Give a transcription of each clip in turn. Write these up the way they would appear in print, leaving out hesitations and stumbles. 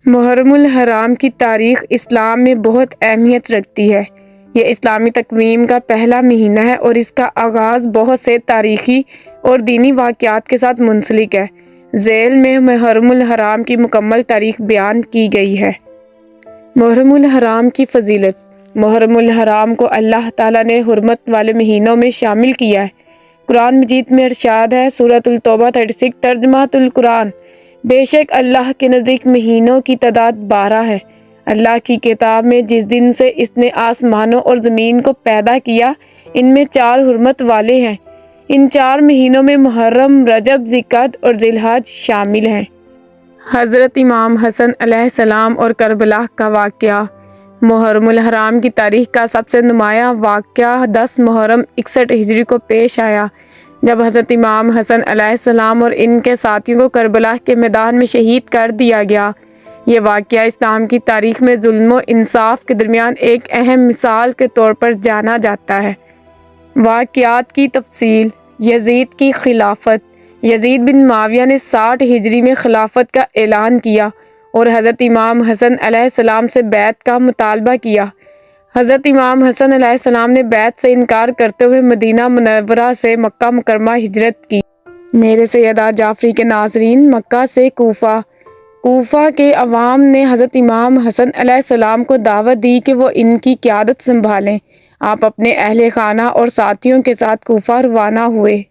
محرم الحرام کی تاریخ اسلام میں بہت اہمیت رکھتی ہے۔ یہ اسلامی تقویم کا پہلا مہینہ ہے اور اس کا آغاز بہت سے تاریخی اور دینی واقعات کے ساتھ منسلک ہے۔ ذیل میں محرم الحرام کی مکمل تاریخ بیان کی گئی ہے۔ محرم الحرام کی فضیلت۔ محرم الحرام کو اللہ تعالیٰ نے حرمت والے مہینوں میں شامل کیا ہے۔ قرآن مجید میں ارشاد ہے، سورۃ التوبہ 36 ترجمہ القرآن، بے شک اللہ کے نزدیک مہینوں کی تعداد 12 ہے۔ اللہ کی کتاب میں جس دن سے اس نے آسمانوں اور زمین کو پیدا کیا، ان میں 4 حرمت والے ہیں۔ ان 4 مہینوں میں محرم، رجب، ذی-القعدہ اور ذی الحجہ شامل ہیں۔ حضرت امام حسن علیہ السلام اور کربلا کا واقعہ۔ محرم الحرام کی تاریخ کا سب سے نمایاں واقعہ 10 محرم 61 ہجری کو پیش آیا، جب حضرت امام حسن علیہ السلام اور ان کے ساتھیوں کو کربلا کے میدان میں شہید کر دیا گیا۔ یہ واقعہ اسلام کی تاریخ میں ظلم و انصاف کے درمیان ایک اہم مثال کے طور پر جانا جاتا ہے۔ واقعات کی تفصیل۔ یزید کی خلافت۔ یزید بن معاویہ نے 60 ہجری میں خلافت کا اعلان کیا اور حضرت امام حسن علیہ السلام سے بیعت کا مطالبہ کیا۔ حضرت امام حسن علیہ السلام نے بیعت سے انکار کرتے ہوئے مدینہ منورہ سے مکہ مکرمہ ہجرت کی۔ میرے سیدہ جعفری کے ناظرین، مکہ سے کوفہ کے عوام نے حضرت امام حسن علیہ السلام کو دعوت دی کہ وہ ان کی قیادت سنبھالیں۔ آپ اپنے اہل خانہ اور ساتھیوں کے ساتھ کوفہ روانہ ہوئے۔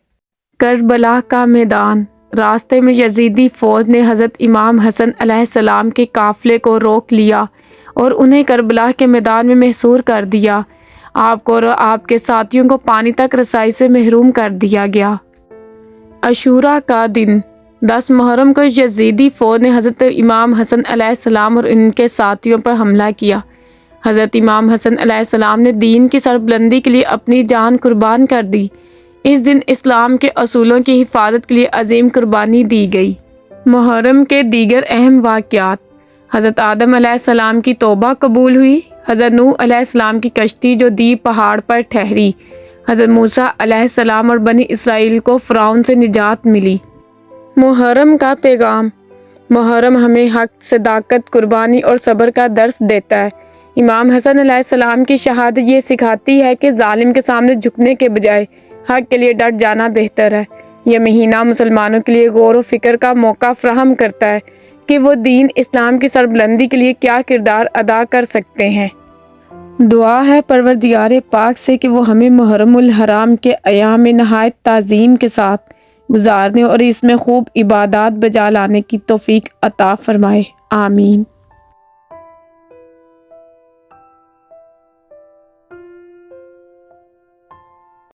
کربلا کا میدان۔ راستے میں یزیدی فوج نے حضرت امام حسن علیہ السلام کے قافلے کو روک لیا اور انہیں کربلا کے میدان میں محصور کر دیا۔ آپ کو اور آپ کے ساتھیوں کو پانی تک رسائی سے محروم کر دیا گیا۔ عاشوراء کا دن۔ 10 محرم کو یزیدی فوج نے حضرت امام حسن علیہ السلام اور ان کے ساتھیوں پر حملہ کیا۔ حضرت امام حسن علیہ السلام نے دین کی سربلندی کے لیے اپنی جان قربان کر دی۔ اس دن اسلام کے اصولوں کی حفاظت کے لیے عظیم قربانی دی گئی۔ محرم کے دیگر اہم واقعات۔ حضرت آدم علیہ السلام کی توبہ قبول ہوئی۔ حضرت نوح علیہ السلام کی کشتی جو دی پہاڑ پر ٹھہری۔ حضرت موسیٰ علیہ السلام اور بنی اسرائیل کو فرعون سے نجات ملی۔ محرم کا پیغام۔ محرم ہمیں حق، صداقت، قربانی اور صبر کا درس دیتا ہے۔ امام حسن علیہ السلام کی شہادت یہ سکھاتی ہے کہ ظالم کے سامنے جھکنے کے بجائے حق کے لیے ڈٹ جانا بہتر ہے۔ یہ مہینہ مسلمانوں کے لیے غور و فکر کا موقع فراہم کرتا ہے کہ وہ دین اسلام کی سربلندی کے لیے کیا کردار ادا کر سکتے ہیں۔ دعا ہے پروردگار پاک سے کہ وہ ہمیں محرم الحرام کے ایام میں نہایت تعظیم کے ساتھ گزارنے اور اس میں خوب عبادات بجا لانے کی توفیق عطا فرمائے۔ آمین۔